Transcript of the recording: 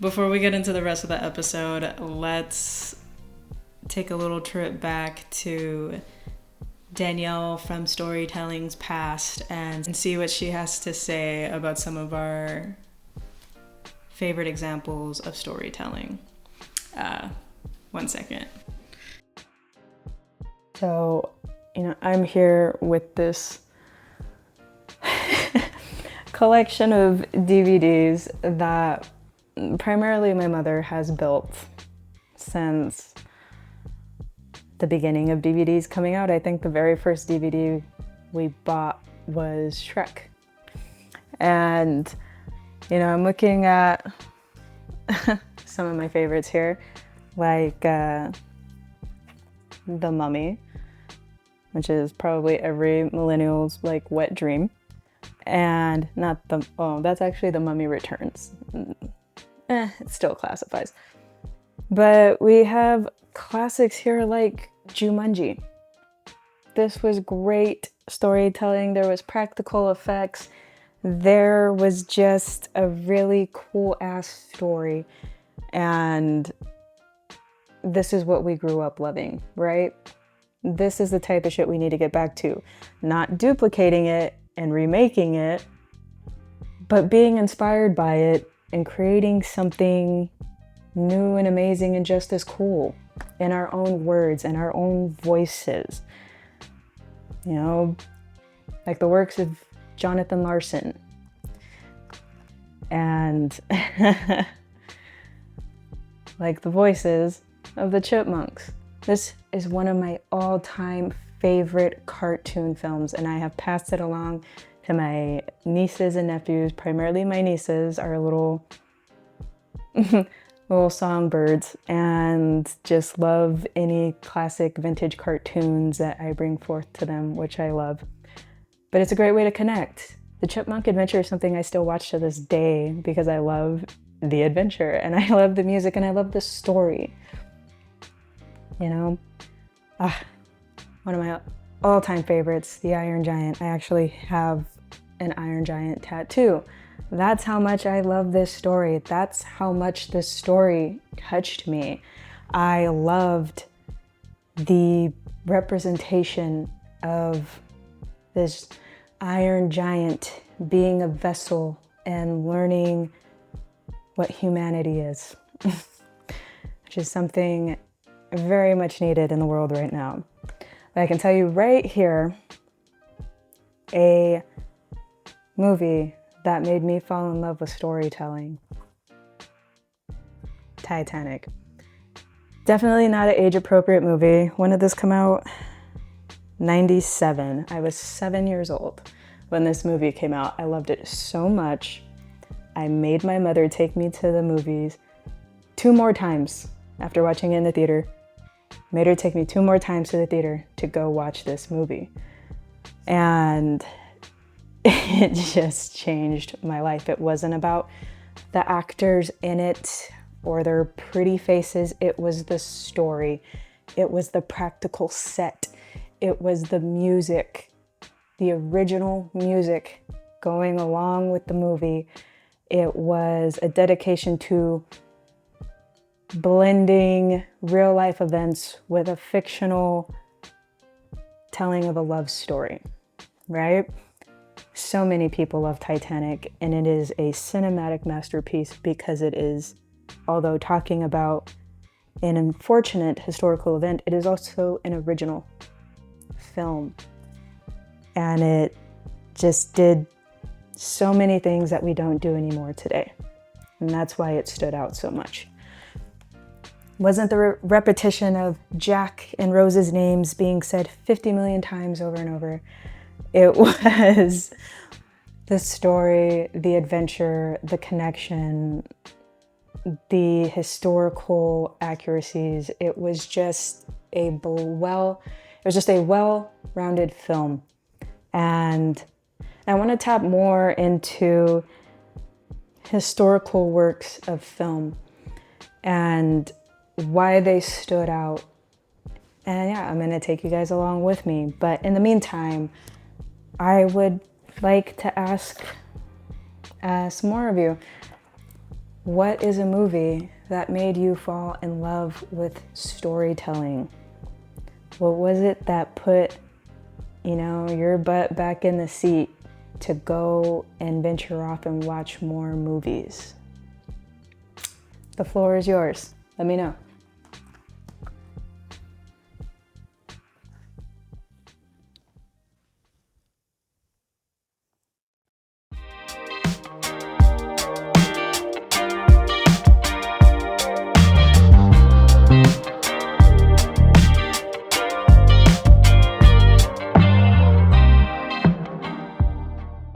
Before we get into the rest of the episode, let's take a little trip back to Danielle from Storytelling's past and see what she has to say about some of our favorite examples of storytelling. 1 second. So, I'm here with this collection of DVDs that primarily my mother has built since the beginning of DVDs coming out. I think the very first DVD we bought was Shrek. And, I'm looking at some of my favorites here, like The Mummy, which is probably every millennial's wet dream. And that's actually The Mummy Returns. It still classifies. But we have classics here like Jumanji. This was great storytelling. There was practical effects. There was just a really cool ass story. And this is what we grew up loving, right? This is the type of shit we need to get back to. Not duplicating it and remaking it, but being inspired by it and creating something new and amazing and just as cool in our own words and our own voices. Like the works of Jonathan Larson. And like the voices of the Chipmunks. This is one of my all-time favorite cartoon films, and I have passed it along to my nieces and nephews. Primarily my nieces are little songbirds and just love any classic vintage cartoons that I bring forth to them, which I love. But it's a great way to connect. The Chipmunk Adventure is something I still watch to this day because I love the adventure and I love the music and I love the story. One of my all-time favorites, the Iron Giant. I actually have an Iron Giant tattoo. That's how much I love this story. That's how much this story touched me. I loved the representation of this Iron Giant being a vessel and learning what humanity is, which is something very much needed in the world right now. But I can tell you right here, a movie that made me fall in love with storytelling. Titanic. Definitely not an age-appropriate movie. When did this come out? 97. I was 7 years old when this movie came out. I loved it so much. I made my mother take me to the movies 2 more times after watching it in the theater. Made her take me 2 more times to the theater to go watch this movie. And it just changed my life. It wasn't about the actors in it or their pretty faces. It was the story. It was the practical set. It was the music, the original music going along with the movie. It was a dedication to blending real life events with a fictional telling of a love story, right? So many people love Titanic, and it is a cinematic masterpiece because it is, although talking about an unfortunate historical event, it is also an original film. And it just did so many things that we don't do anymore today. And that's why it stood out so much. Wasn't the repetition of Jack and Rose's names being said 50 million times over and over. It was the story, the adventure, the connection, the historical accuracies. It was just a well-rounded film. And I want to tap more into historical works of film and why they stood out. And yeah, I'm going to take you guys along with me. But in the meantime, I would like to ask more of you, What is a movie that made you fall in love with storytelling? What was it that put, your butt back in the seat to go and venture off and watch more movies? The floor is yours. Let me know.